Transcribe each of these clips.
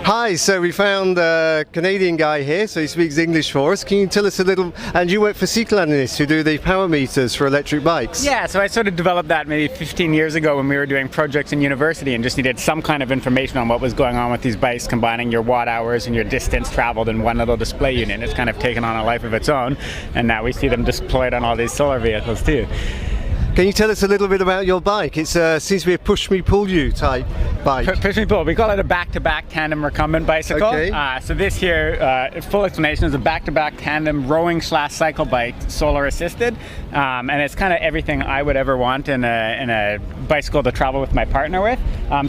Hi, so we found a Canadian guy here, so he speaks English for us. Can you tell us a little, and you work for Cyclanalysts who do the power meters for electric bikes? Yeah, so I sort of developed that maybe 15 years ago when we were doing projects in university and just needed some kind of information on what was going on with these bikes, combining your watt hours and your distance traveled in one little display unit. It's kind of taken on a life of its own, and now we see them deployed on all these solar vehicles too. Can you tell us a little bit about your bike? It seems to be a push-me-pull-you type bike. Push-me-pull. We call it a back-to-back tandem recumbent bicycle. Okay. So this here, full explanation, is a back-to-back tandem rowing/cycle bike, solar-assisted, and it's kind of everything I would ever want in a bicycle to travel with my partner with.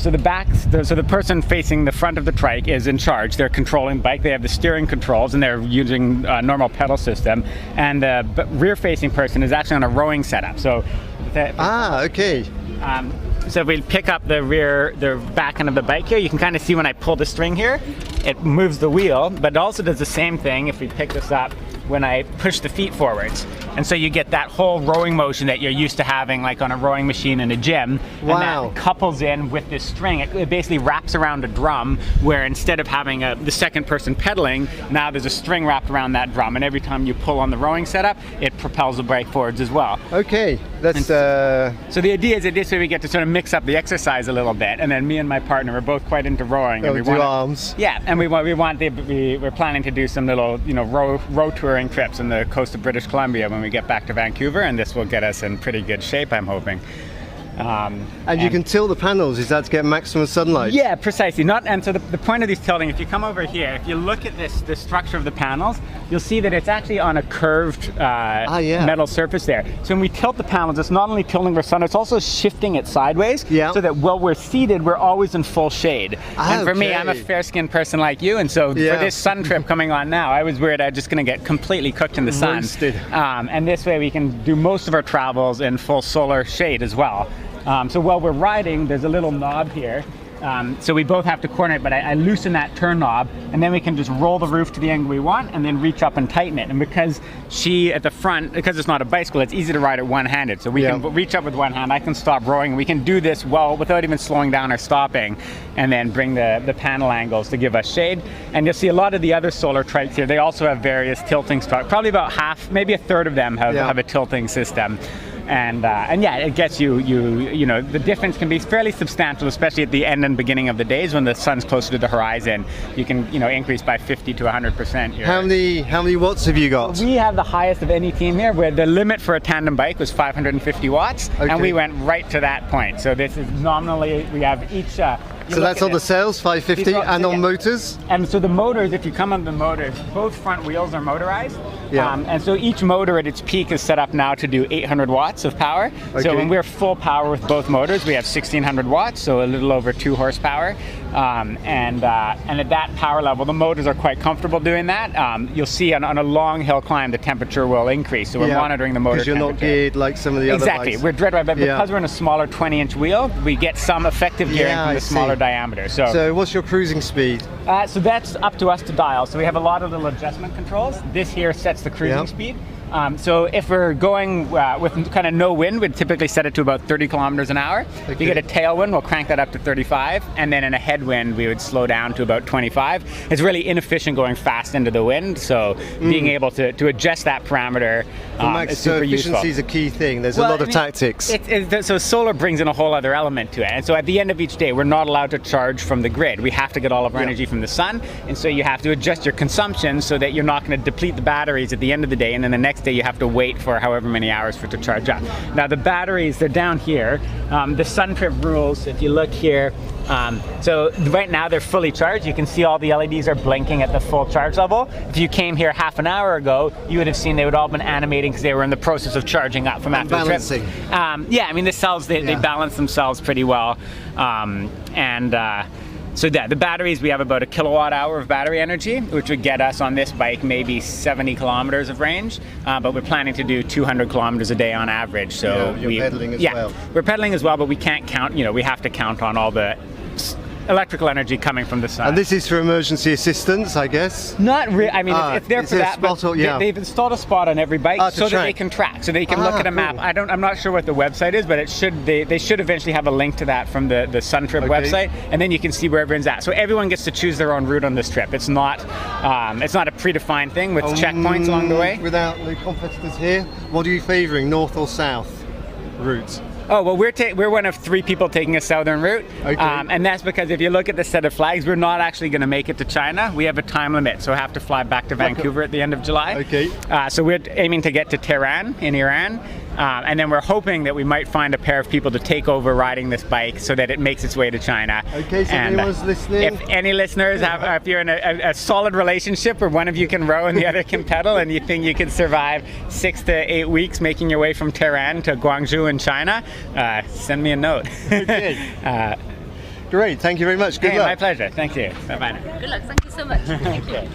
So the person facing the front of the trike is in charge. They're controlling the bike. They have the steering controls, and they're using a normal pedal system. And the rear-facing person is actually on a rowing setup. So okay. So if we pick up the back end of the bike here, you can kind of see when I pull the string here, it moves the wheel, but it also does the same thing if we pick this up when I push the feet forwards. And so you get that whole rowing motion that you're used to having like on a rowing machine in a gym. Wow. And that couples in with this string. It basically wraps around a drum where instead of having the second person pedaling, now there's a string wrapped around that drum. And every time you pull on the rowing setup, it propels the bike forwards as well. Okay, that's... So the idea is that this way we get to sort of mix up the exercise a little bit. And then me and my partner are both quite into rowing. And we do arms. Yeah, and we're planning to do some little, row touring trips on the coast of British Columbia when we get back to Vancouver, and this will get us in pretty good shape, I'm hoping. And you can tilt the panels, is that to get maximum sunlight? Yeah, precisely. And so the point of these tilting, if you come over here, if you look at the structure of the panels, you'll see that it's actually on a curved metal surface there. So when we tilt the panels, it's not only tilting for sun, it's also shifting it sideways, so that while we're seated, we're always in full shade. And for me, I'm a fair-skinned person like you, and so for this sun trip coming on now, I was worried I was just going to get completely cooked in the sun. Roasted. And this way we can do most of our travels in full solar shade as well. So while we're riding, there's a little knob here. So we both have to coordinate, but I loosen that turn knob, and then we can just roll the roof to the angle we want, and then reach up and tighten it. And because she at the front, because it's not a bicycle, it's easy to ride it one-handed. So we can reach up with one hand, I can stop rowing. We can do this well without even slowing down or stopping, and then bring the panel angles to give us shade. And you'll see a lot of the other solar trikes here, they also have various tilting structures. Probably about half, maybe a third of them have a tilting system. And yeah, it gets you know, the difference can be fairly substantial, especially at the end and beginning of the days when the sun's closer to the horizon. You can, increase by 50 to 100%. How many watts have you got? We have the highest of any team here, where the limit for a tandem bike was 550 watts, and we went right to that point. So this is nominally, we have each... So that's on the cells, 550, and on motors? And so the motors, if you come on the motors, both front wheels are motorized. And so each motor at its peak is set up now to do 800 watts of power. So when we're full power with both motors, we have 1600 watts, so a little over 2 horsepower. And at that power level, the motors are quite comfortable doing that. You'll see on a long hill climb, the temperature will increase. So we're monitoring the motor temperature. Because you're not geared like some of the other bikes. Exactly. We're dread right, but because we're in a smaller 20-inch wheel, we get some effective gearing from the smaller diameter. So what's your cruising speed? So that's up to us to dial. So we have a lot of little adjustment controls. This here sets the cruising speed. So if we're going with kind of no wind, we'd typically set it to about 30 kilometers an hour. If you get a tailwind, we'll crank that up to 35. And then in a headwind, we would slow down to about 25. It's really inefficient going fast into the wind. So being able to adjust that parameter is super useful. Efficiency is a key thing. There's a lot of tactics. So solar brings in a whole other element to it. And so at the end of each day, we're not allowed to charge from the grid. We have to get all of our energy from the sun. And so you have to adjust your consumption so that you're not going to deplete the batteries at the end of the day. And then the next day you have to wait for however many hours for it to charge up. Now the batteries, they're down here. The sun trip rules, if you look here, so right now they're fully charged. You can see all the LEDs are blinking at the full charge level. If you came here half an hour ago, you would have seen they would all been animating because they were in the process of charging up from after the trip. Yeah, I mean the cells, they balance themselves pretty well. So the batteries, we have about 1 kilowatt hour of battery energy, which would get us on this bike maybe 70 kilometers of range, but we're planning to do 200 kilometers a day on average. So you're pedaling as well. We're pedaling as well, but we can't count, we have to count on all the electrical energy coming from the sun. And this is for emergency assistance, I guess? Not really. I mean, it's there it's for a that, but spot, yeah. they've installed a spot on every bike to so that track. they can track, so they can look at a map. Cool. I'm not sure what the website is, but they should eventually have a link to that from the Suntrip website, and then you can see where everyone's at. So everyone gets to choose their own route on this trip. It's not a predefined thing with checkpoints along the way. Without the competitors here, what are you favouring, north or south routes? Oh, well, we're one of 3 people taking a southern route, Okay. and that's because if you look at the set of flags, we're not actually going to make it to China. We have a time limit, so I have to fly back to Vancouver at the end of July. Okay. So we're aiming to get to Tehran in Iran, and then we're hoping that we might find a pair of people to take over riding this bike so that it makes its way to China. Okay, so and anyone's listening? If any listeners if you're in a solid relationship where one of you can row and the other can pedal, and you think you can survive 6 to 8 weeks making your way from Tehran to Guangzhou in China, send me a note. Okay. Great, thank you very much. Good luck. My pleasure. Thank you. Bye-bye. Good luck. Thank you so much. Thank you.